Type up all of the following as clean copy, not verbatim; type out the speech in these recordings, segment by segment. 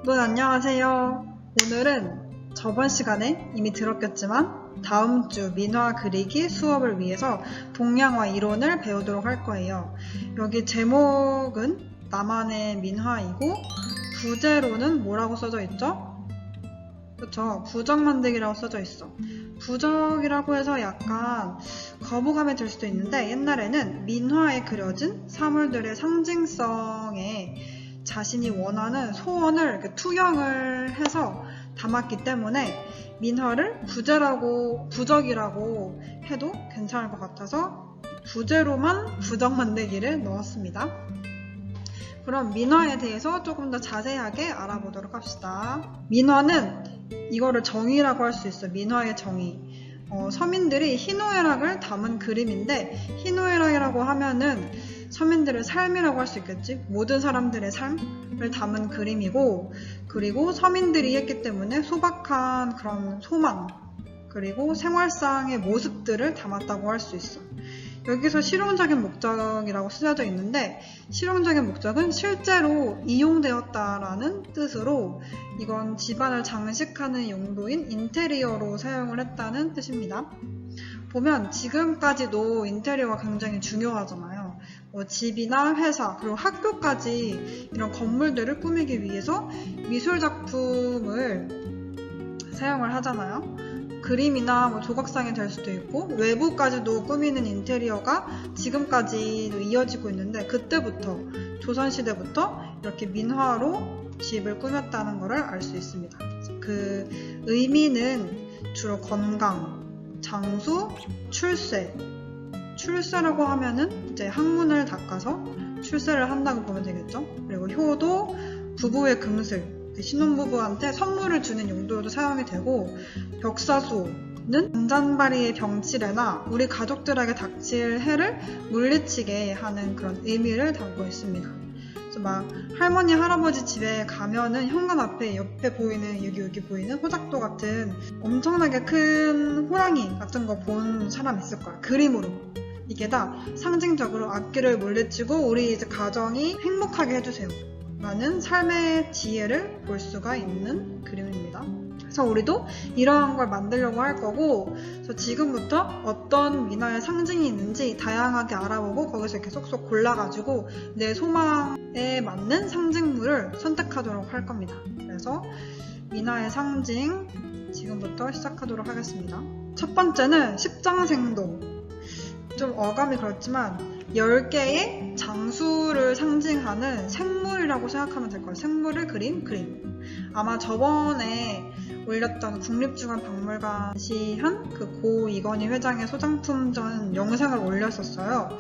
여러분 안녕하세요. 오늘은 저번 시간에 이미 들었겠지만 다음 주 민화 그리기 수업을 위해서 동양화 이론을 배우도록 할 거예요. 여기 제목은 나만의 민화이고 부제로는 뭐라고 써져 있죠? 그쵸? 부적 만들기라고 써져 있어. 부적이라고 해서 약간 거부감이 들 수도 있는데 옛날에는 민화에 그려진 사물들의 상징성에 자신이 원하는 소원을 이렇게 투영을 해서 담았기 때문에 민화를 부적이라고 해도 괜찮을 것 같아서 부제로만 부적 만들기를 넣었습니다. 그럼 민화에 대해서 조금 더 자세하게 알아보도록 합시다. 민화는 이거를 정의라고 할 수 있어요. 민화의 정의. 서민들이 희노애락을 담은 그림인데 희노애락이라고 하면은 서민들의 삶이라고 할 수 있겠지. 모든 사람들의 삶을 담은 그림이고, 그리고 서민들이 했기 때문에 소박한 그런 소망, 그리고 생활상의 모습들을 담았다고 할 수 있어. 여기서 실용적인 목적이라고 쓰여져 있는데, 실용적인 목적은 실제로 이용되었다라는 뜻으로 이건 집안을 장식하는 용도인 인테리어로 사용을 했다는 뜻입니다. 보면 지금까지도 인테리어가 굉장히 중요하잖아요. 집이나 회사 그리고 학교까지 이런 건물들을 꾸미기 위해서 미술작품을 사용을 하잖아요. 그림이나 조각상이 될 수도 있고 외부까지도 꾸미는 인테리어가 지금까지도 이어지고 있는데 그때부터 조선시대부터 이렇게 민화로 집을 꾸몄다는 것을 알 수 있습니다. 그 의미는 주로 건강, 장수, 출세라고 하면은 이제 학문을 닦아서 출세를 한다고 보면 되겠죠. 그리고 효도, 부부의 금슬, 신혼부부한테 선물을 주는 용도로도 사용이 되고, 벽사수는 잔잔바리의 병치레나 우리 가족들에게 닥칠 해를 물리치게 하는 그런 의미를 담고 있습니다. 그래서 막 할머니 할아버지 집에 가면은 현관 앞에 옆에 보이는 여기 보이는 호작도 같은 엄청나게 큰 호랑이 같은 거 본 사람 있을 거야. 그림으로. 이게 다 상징적으로 악기를 물리치고 우리 이제 가정이 행복하게 해주세요 라는 삶의 지혜를 볼 수가 있는 그림입니다. 그래서 우리도 이러한 걸 만들려고 할 거고, 그래서 지금부터 어떤 민화의 상징이 있는지 다양하게 알아보고 거기서 이렇게 쏙쏙 골라가지고 내 소망에 맞는 상징물을 선택하도록 할 겁니다. 그래서 민화의 상징 지금부터 시작하도록 하겠습니다. 첫 번째는 십장생도. 좀 어감이 그렇지만 10개의 장수를 상징하는 생물이라고 생각하면 될 거예요. 생물을 그린 그림. 아마 저번에 올렸던 국립중앙박물관 시한 그 고 이건희 회장의 소장품전 영상을 올렸었어요.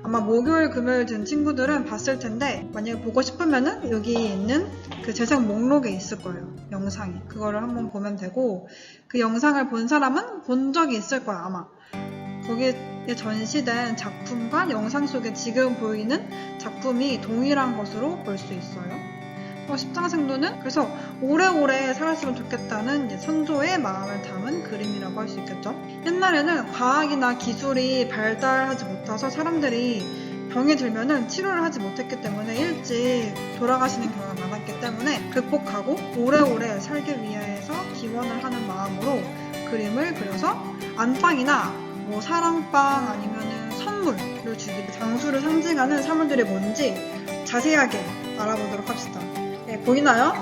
아마 목요일 금요일 든 친구들은 봤을 텐데 만약에 보고 싶으면은 여기 있는 그 재생 목록에 있을 거예요. 영상이. 그거를 한번 보면 되고, 그 영상을 본 사람은 본 적이 있을 거야 아마. 거기에 전시된 작품과 영상 속에 지금 보이는 작품이 동일한 것으로 볼 수 있어요. 십장생도는 그래서 오래오래 살았으면 좋겠다는 이제 선조의 마음을 담은 그림이라고 할 수 있겠죠. 옛날에는 과학이나 기술이 발달하지 못해서 사람들이 병이 들면은 치료를 하지 못했기 때문에 일찍 돌아가시는 경우가 많았기 때문에 극복하고 오래오래 살기 위해서 기원을 하는 마음으로 그림을 그려서 안방이나 사랑방 아니면은 선물을 주기, 장수를 상징하는 사물들이 뭔지 자세하게 알아보도록 합시다. 네, 보이나요?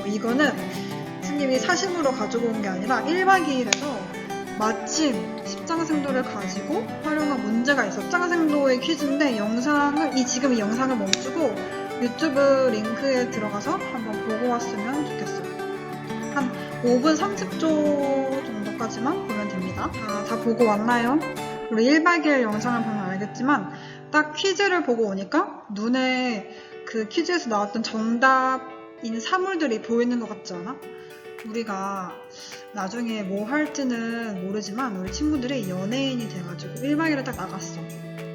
이거는 스님이 사심으로 가지고 온 게 아니라 1박 2일에서 마침 십장생도를 가지고 활용한 문제가 있어. 십장생도의 퀴즈인데 지금 이 영상을 멈추고 유튜브 링크에 들어가서 한번 보고 왔으면 좋겠어요. 한 5분 30초 정도까지만 보면 됩니다. 다 보고 왔나요? 우리 1박 2일 영상을 보면 알겠지만 딱 퀴즈를 보고 오니까 눈에 그 퀴즈에서 나왔던 정답인 사물들이 보이는 것 같지 않아? 우리가 나중에 뭐 할지는 모르지만 우리 친구들이 연예인이 돼가지고 1박 2일에 딱 나갔어.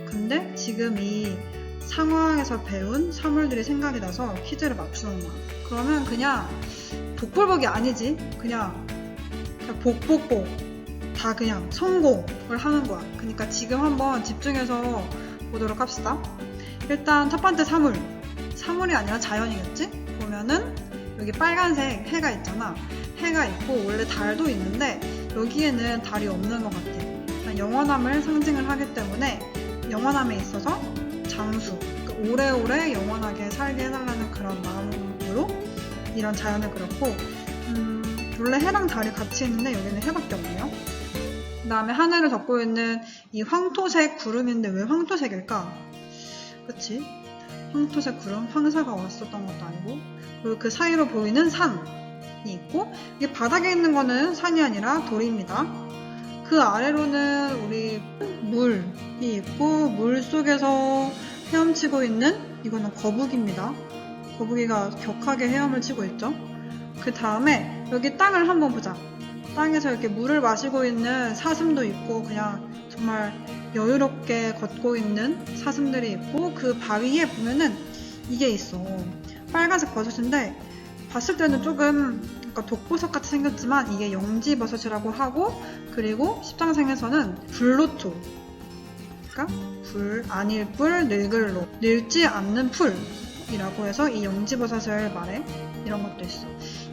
근데 지금 이 상황에서 배운 사물들이 생각이 나서 퀴즈를 맞추는 거야. 그러면 그냥 복불복이 아니지. 그냥 복복복 다 그냥 성공을 하는 거야. 그러니까 지금 한번 집중해서 보도록 합시다. 일단 첫 번째 사물이 아니라 자연이겠지? 보면은 여기 빨간색 해가 있잖아. 해가 있고 원래 달도 있는데 여기에는 달이 없는 것 같아. 영원함을 상징을 하기 때문에 영원함에 있어서 장수, 그러니까 오래오래 영원하게 살게 해달라는 그런 마음으로 이런 자연을 그렸고, 원래 해랑 달이 같이 있는데 여기는 해밖에 없네요. 그 다음에 하늘을 덮고 있는 이 황토색 구름인데 왜 황토색일까? 그치? 황토색 구름, 황사가 왔었던 것도 아니고, 그리고 그 사이로 보이는 산이 있고, 이게 바닥에 있는 거는 산이 아니라 돌입니다. 그 아래로는 우리 물이 있고, 물 속에서 헤엄치고 있는 이거는 거북입니다. 거북이가 격하게 헤엄을 치고 있죠. 그 다음에 여기 땅을 한번 보자. 땅에서 이렇게 물을 마시고 있는 사슴도 있고, 그냥 정말 여유롭게 걷고 있는 사슴들이 있고, 그 바위에 보면은 이게 있어. 빨간색 버섯인데 봤을 때는 조금 독버섯 같이 생겼지만 이게 영지버섯이라고 하고, 그리고 십장생에서는 불로초, 그러니까 불, 아닐 뿔, 늙을로, 늙지 않는 풀이라고 해서 이 영지버섯을 말해. 이런 것도 있어.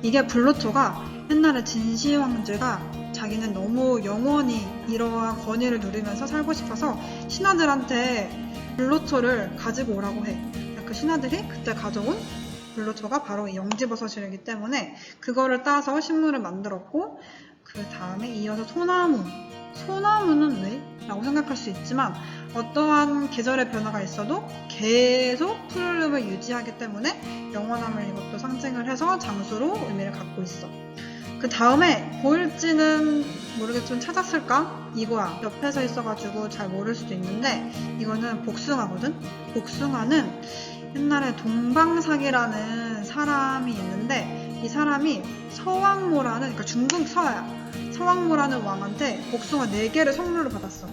이게 불로초가 옛날에 진시황제가 자기는 너무 영원히 이러한 권위를 누리면서 살고 싶어서 신하들한테 불로초를 가지고 오라고 해. 그 신하들이 그때 가져온 불로초가 바로 이 영지버섯이기 때문에 그거를 따서 식물을 만들었고, 그 다음에 이어서 소나무. 소나무는 왜? 라고 생각할 수 있지만 어떠한 계절의 변화가 있어도 계속 푸르름을 유지하기 때문에 영원함을 이것도 상징을 해서 장수로 의미를 갖고 있어. 그 다음에 보일지는 모르겠지만 찾았을까? 이거야. 옆에서 있어가지고 잘 모를 수도 있는데 이거는 복숭아거든? 복숭아는 옛날에 동방삭이라는 사람이 있는데 이 사람이 서왕모라는, 그러니까 중국 서야, 서왕모라는 왕한테 복숭아 4개를 선물로 받았어.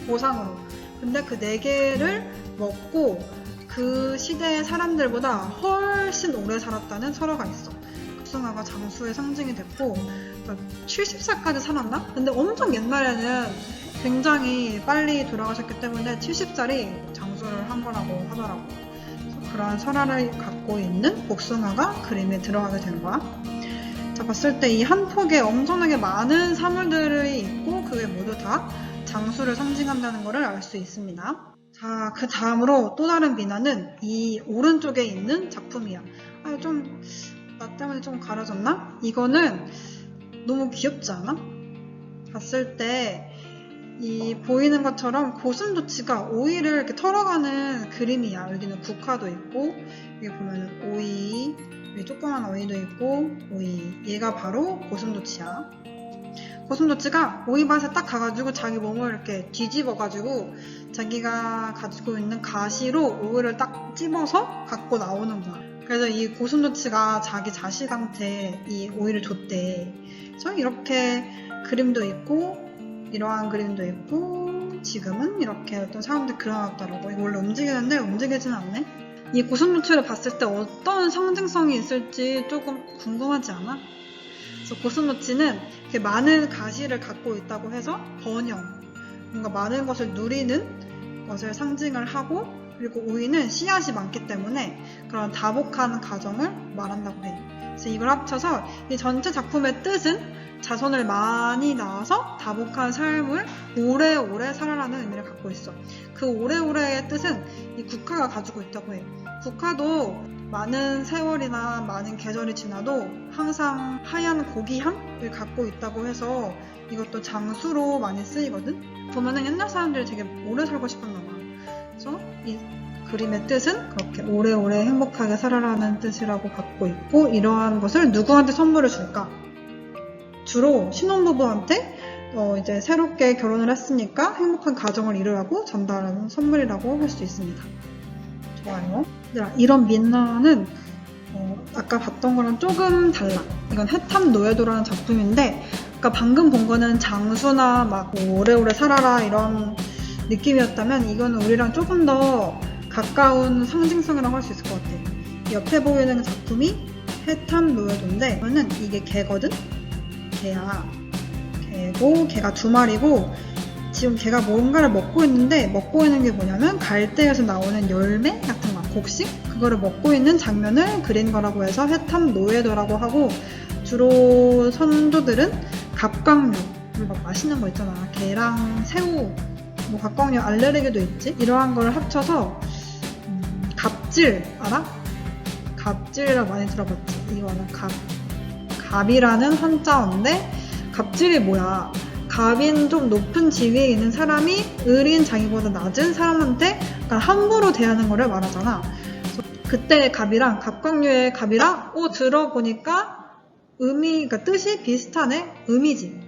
보상으로. 근데 그 4개를 먹고 그 시대의 사람들보다 훨씬 오래 살았다는 설화가 있어. 복숭아가 장수의 상징이 됐고 70살까지 살았나? 근데 엄청 옛날에는 굉장히 빨리 돌아가셨기 때문에 70살이 장수를 한 거라고 하더라고. 그래서 그런 설화를 갖고 있는 복숭아가 그림에 들어가게 된 거야. 자, 봤을 때 이 한 폭에 엄청나게 많은 사물들이 있고 그게 모두 다 장수를 상징한다는 것을 알 수 있습니다. 자, 그 다음으로 또 다른 미나는 이 오른쪽에 있는 작품이야. 좀 나 때문에 좀 가려졌나? 이거는 너무 귀엽지 않아? 봤을 때 이 보이는 것처럼 고슴도치가 오이를 이렇게 털어가는 그림이야. 여기는 국화도 있고, 여기 보면 오이, 여기 조그만 오이도 있고, 오이. 얘가 바로 고슴도치야. 고슴도치가 오이밭에 딱 가가지고 자기 몸을 이렇게 뒤집어가지고 자기가 가지고 있는 가시로 오이를 딱 찝어서 갖고 나오는 거야. 그래서 이 고슴도치가 자기 자식한테 이 오이를 줬대. 그래서 이렇게 그림도 있고, 이러한 그림도 있고, 지금은 이렇게 어떤 사람들 그려놨더라고. 이거 원래 움직이는데 움직이진 않네. 이 고슴도치를 봤을 때 어떤 상징성이 있을지 조금 궁금하지 않아? 그래서 고슴도치는 이렇게 많은 가시를 갖고 있다고 해서 번영, 뭔가 많은 것을 누리는 것을 상징을 하고, 그리고 오이는 씨앗이 많기 때문에 그런 다복한 가정을 말한다고 해. 그래서 이걸 합쳐서 이 전체 작품의 뜻은 자손을 많이 낳아서 다복한 삶을 오래오래 살아라는 의미를 갖고 있어. 그 오래오래의 뜻은 이 국화가 가지고 있다고 해. 국화도 많은 세월이나 많은 계절이 지나도 항상 하얀 고귀함을 갖고 있다고 해서 이것도 장수로 많이 쓰이거든? 보면은 옛날 사람들이 되게 오래 살고 싶었나 봐. 그래서 이 그림의 뜻은 그렇게 오래오래 행복하게 살아라는 뜻이라고 갖고 있고, 이러한 것을 누구한테 선물을 줄까? 주로 신혼부부한테 이제 새롭게 결혼을 했으니까 행복한 가정을 이루라고 전달하는 선물이라고 할 수 있습니다. 좋아요. 이런 민화는 아까 봤던 거랑 조금 달라. 이건 해탐노예도라는 작품인데, 아까 방금 본 거는 장수나 막 오래오래 살아라 이런 느낌이었다면 이거는 우리랑 조금 더 가까운 상징성이라고 할 수 있을 것 같아. 옆에 보이는 작품이 해탐노예도인데 이거는 이게 개거든? 개야. 개고, 개가 2마리고 지금 걔가 뭔가를 먹고 있는데 먹고 있는 게 뭐냐면 갈대에서 나오는 열매 같은 거, 곡식? 그거를 먹고 있는 장면을 그린 거라고 해서 해탐노예도라고 하고, 주로 선조들은 갑각류, 막 맛있는 거 있잖아. 게랑 새우, 뭐 갑각류 알레르기도 있지? 이러한 걸 합쳐서 갑질 알아? 갑질이라고 많이 들어봤지? 이거는 갑이라는 한자어인데 갑질이 뭐야? 갑인 좀 높은 지위에 있는 사람이 을인 자기보다 낮은 사람한테 약간 함부로 대하는 거를 말하잖아. 그때 갑이랑 갑각류의 갑이랑 들어보니까 그러니까 뜻이 비슷하네? 의미지.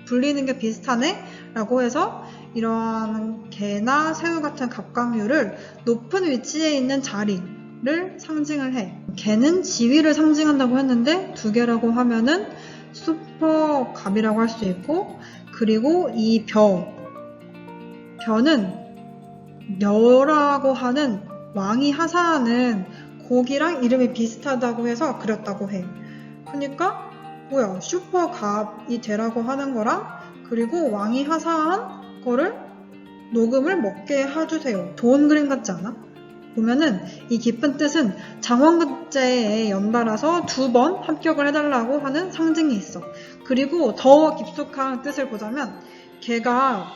불리는 게 비슷하네? 라고 해서 이러한 개나 새우 같은 갑각류를 높은 위치에 있는 자리를 상징을 해. 개는 지위를 상징한다고 했는데 두 개라고 하면은 슈퍼 갑이라고 할 수 있고, 그리고 이 벼는 벼라고 하는 왕이 하사하는 곡이랑 이름이 비슷하다고 해서 그렸다고 해. 그러니까 뭐야, 슈퍼 갑이 되라고 하는 거랑 그리고 왕이 하사한 거를 녹음을 먹게 해주세요. 좋은 그림 같지 않아? 보면은 이 깊은 뜻은 장원급제에 연달아서 2번 합격을 해달라고 하는 상징이 있어. 그리고 더 깊숙한 뜻을 보자면 걔가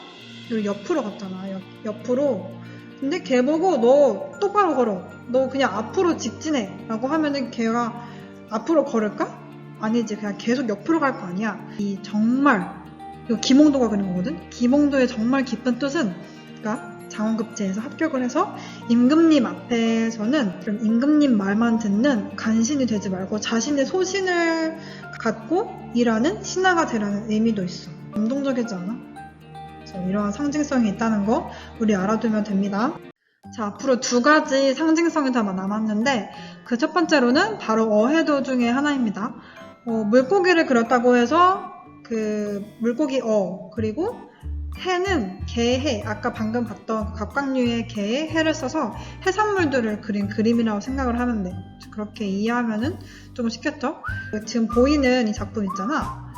옆으로 갔잖아. 옆으로. 근데 걔 보고 너 똑바로 걸어. 너 그냥 앞으로 직진해. 라고 하면은 걔가 앞으로 걸을까? 아니지. 그냥 계속 옆으로 갈 거 아니야. 이 정말, 이거 김홍도가 그린 거거든? 김홍도의 정말 깊은 뜻은, 그러니까 장원급제에서 합격을 해서 임금님 앞에서는 그럼 임금님 말만 듣는 간신이 되지 말고 자신의 소신을 갖고 일하는 신하가 되라는 의미도 있어. 감동적이지 않아? 그래서 이러한 상징성이 있다는 거 우리 알아두면 됩니다. 자, 앞으로 2가지 상징성이 더 남았는데 그 첫 번째로는 바로 어해도 중에 하나입니다. 물고기를 그렸다고 해서 그 물고기 그리고 해는 개해, 아까 방금 봤던 갑각류의 개의 해를 써서 해산물들을 그린 그림이라고 생각을 하면 돼. 그렇게 이해하면은 좀 쉽겠죠? 지금 보이는 이 작품 있잖아.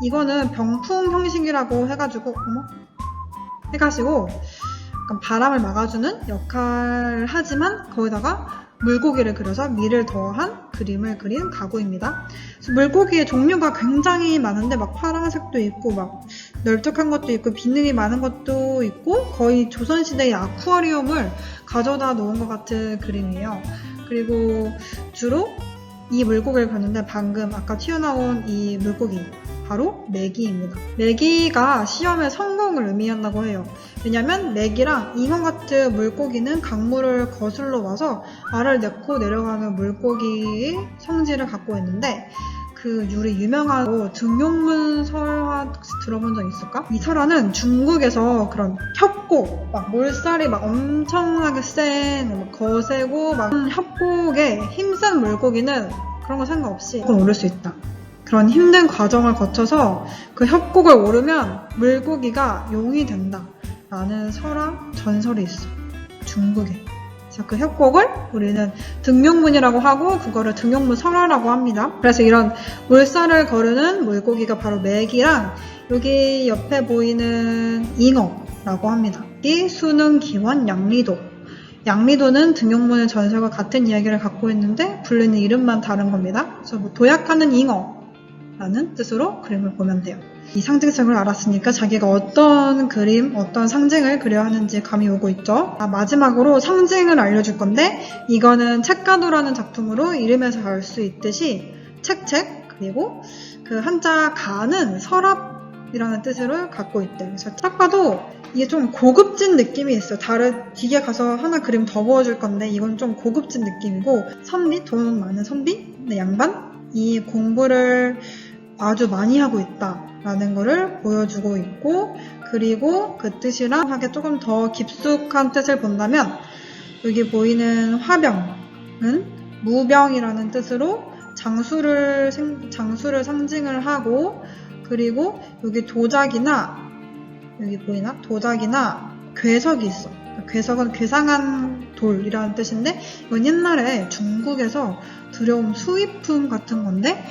이거는 병풍 형식이라고 해가지고 약간 바람을 막아주는 역할을 하지만 거기다가 물고기를 그려서 미를 더한 그림을 그린 가구입니다. 물고기의 종류가 굉장히 많은데 막 파란색도 있고 막 널쩍한 것도 있고 비늘이 많은 것도 있고 거의 조선시대의 아쿠아리움을 가져다 놓은 것 같은 그림이에요. 그리고 주로 이 물고기를 그렸는데 방금 아까 튀어나온 이 물고기 바로 메기입니다. 메기가 시험의 성공을 의미한다고 해요. 왜냐면 메기랑 잉어 같은 물고기는 강물을 거슬러 와서 알을 낳고 내려가는 물고기의 성질을 갖고 있는데 그 유명한 등용문 설화 들어본 적 있을까? 이 설화는 중국에서 그런 협곡, 막 물살이 막 엄청나게 센, 거세고 막 협곡에 힘센 물고기는 그런 거 상관없이 오를 수 있다. 그런 힘든 과정을 거쳐서 그 협곡을 오르면 물고기가 용이 된다 라는 설화, 전설이 있어. 중국에. 그래서 그 협곡을 우리는 등용문이라고 하고 그거를 등용문 설화라고 합니다. 그래서 이런 물살을 거르는 물고기가 바로 메기랑 여기 옆에 보이는 잉어라고 합니다. 이 수능 기원 양리도. 양리도는 등용문의 전설과 같은 이야기를 갖고 있는데 불리는 이름만 다른 겁니다. 그래서 도약하는 잉어라는 뜻으로 그림을 보면 돼요. 이 상징성을 알았으니까 자기가 어떤 그림, 어떤 상징을 그려야 하는지 감이 오고 있죠. 마지막으로 상징을 알려줄 건데 이거는 책가도라는 작품으로 이름에서 알 수 있듯이 책 그리고 그 한자 가는 서랍이라는 뜻을 갖고 있대. 그래서 딱 봐도 이게 좀 고급진 느낌이 있어. 다른 뒤에 가서 하나 그림 더 보여줄 건데 이건 좀 고급진 느낌이고 선비, 돈 많은 선비, 양반 이 공부를 아주 많이 하고 있다라는 거를 보여주고 있고 그리고 그 뜻이랑 하게 조금 더 깊숙한 뜻을 본다면 여기 보이는 화병은 무병이라는 뜻으로 장수를 상징을 하고 그리고 여기 도자기나 여기 보이나? 도자기나 괴석이 있어. 괴석은 괴상한 돌이라는 뜻인데 이건 옛날에 중국에서 들여온 수입품 같은 건데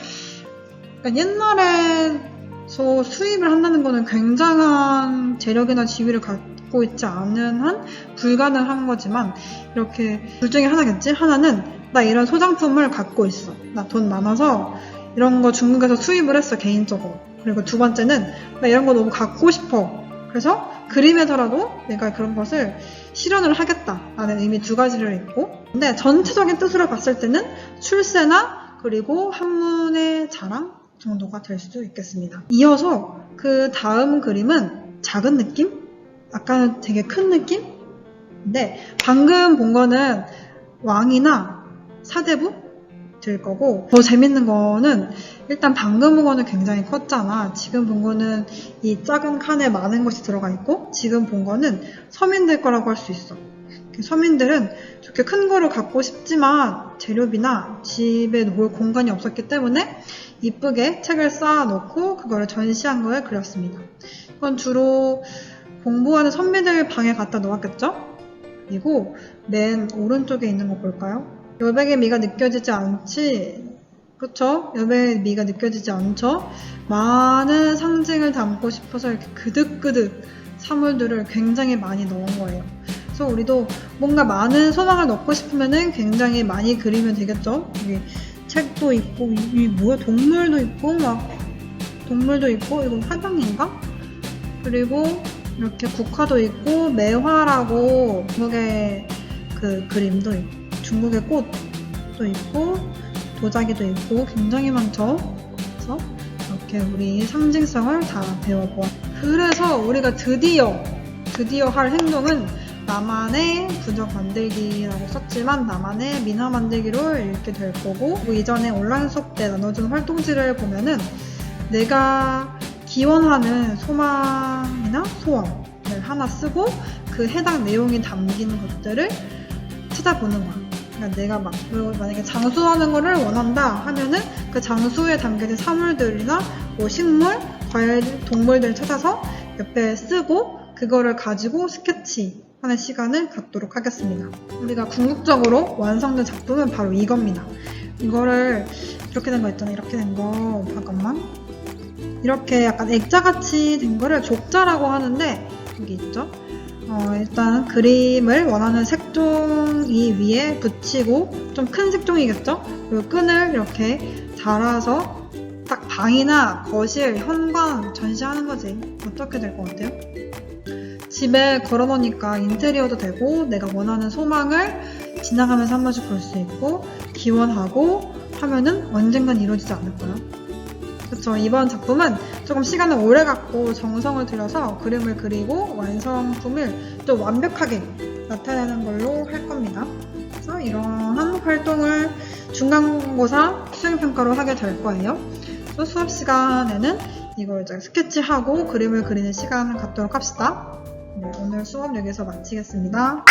그러니까 옛날에 수입을 한다는 거는 굉장한 재력이나 지위를 갖고 있지 않은 한 불가능한 거지만 이렇게 둘 중에 하나겠지? 하나는 나 이런 소장품을 갖고 있어. 나 돈 많아서 이런 거 중국에서 수입을 했어, 개인적으로. 그리고 두 번째는 나 이런 거 너무 갖고 싶어. 그래서 그림에서라도 내가 그런 것을 실현을 하겠다 라는 의미 두 가지를 있고, 근데 전체적인 뜻으로 봤을 때는 출세나 그리고 학문의 자랑 정도가 될 수도 있겠습니다. 이어서 그 다음 그림은 작은 느낌? 아까는 되게 큰 느낌? 근데 방금 본 거는 왕이나 사대부 될 거고, 더 재밌는 거는 일단 방금 본 거는 굉장히 컸잖아. 지금 본 거는 이 작은 칸에 많은 것이 들어가 있고, 지금 본 거는 서민들 거라고 할 수 있어. 서민들은 저렇게 큰 거를 갖고 싶지만 재료비나 집에 놓을 공간이 없었기 때문에 이쁘게 책을 쌓아놓고 그거를 전시한 걸 그렸습니다. 이건 주로 공부하는 선비들 방에 갖다 놓았겠죠? 그리고 맨 오른쪽에 있는 거 볼까요? 여백의 미가 느껴지지 않지? 그쵸? 여백의 미가 느껴지지 않죠? 많은 상징을 담고 싶어서 이렇게 그득그득 사물들을 굉장히 많이 넣은 거예요. 그래서 우리도 뭔가 많은 소망을 넣고 싶으면은 굉장히 많이 그리면 되겠죠? 여기 책도 있고, 이 뭐야? 동물도 있고, 동물도 있고, 이거 화병인가? 그리고 이렇게 국화도 있고, 매화라고 중국의 그 그림도 있고, 중국의 꽃도 있고, 도자기도 있고, 굉장히 많죠? 그래서 이렇게 우리 상징성을 다 배워보았. 그래서 우리가 드디어 할 행동은 나만의 부적 만들기라고 썼지만 나만의 민화 만들기로 읽게 될 거고, 이전에 온라인 수업 때 나눠준 활동지를 보면은 내가 기원하는 소망이나 소원을 하나 쓰고 그 해당 내용이 담긴 것들을 찾아보는 거야. 그러니까 내가 만약에 장수하는 거를 원한다 하면은 그 장수에 담겨진 사물들이나 뭐 식물, 과일, 동물들을 찾아서 옆에 쓰고 그거를 가지고 스케치 하는 시간을 갖도록 하겠습니다. 우리가 궁극적으로 완성된 작품은 바로 이겁니다. 이거를 이렇게 된 거 있잖아. 이렇게 된 거 잠깐만. 이렇게 약간 액자같이 된 거를 족자라고 하는데 여기 있죠. 일단 그림을 원하는 색종이 위에 붙이고, 좀 큰 색종이겠죠? 그리고 끈을 이렇게 달아서 딱 방이나 거실, 현관 전시하는 거지. 어떻게 될 것 같아요? 집에 걸어놓으니까 인테리어도 되고 내가 원하는 소망을 지나가면서 한 번씩 볼 수 있고 기원하고 하면은 언젠간 이루어지지 않을까요? 그쵸. 이번 작품은 조금 시간을 오래 갖고 정성을 들여서 그림을 그리고 완성품을 좀 완벽하게 나타내는 걸로 할 겁니다. 그래서 이러한 활동을 중간고사 수행평가로 하게 될 거예요. 또 수업 시간에는 이걸 이제 스케치하고 그림을 그리는 시간을 갖도록 합시다. 네, 오늘 수업 여기서 마치겠습니다.